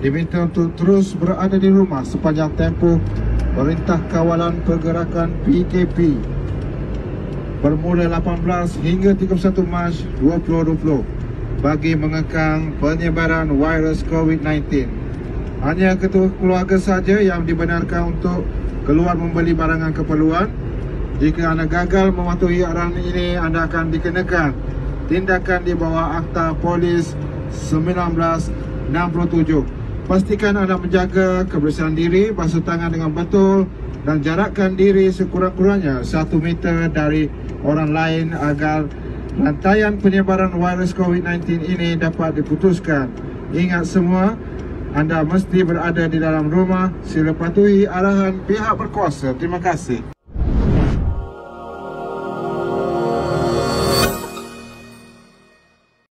diminta untuk terus berada di rumah sepanjang tempoh Perintah Kawalan Pergerakan PKP bermula 18 hingga 31 Mac 2020 bagi mengekang penyebaran virus COVID-19. Hanya ketua keluarga saja yang dibenarkan untuk keluar membeli barangan keperluan. Jika anda gagal mematuhi arahan ini, anda akan dikenakan tindakan di bawah Akta Polis 1967. Pastikan anda menjaga kebersihan diri, basuh tangan dengan betul dan jarakkan diri sekurang-kurangnya 1 meter dari orang lain agar rantaian penyebaran virus COVID-19 ini dapat diputuskan. Ingat semua, anda mesti berada di dalam rumah. Sila patuhi arahan pihak berkuasa. Terima kasih.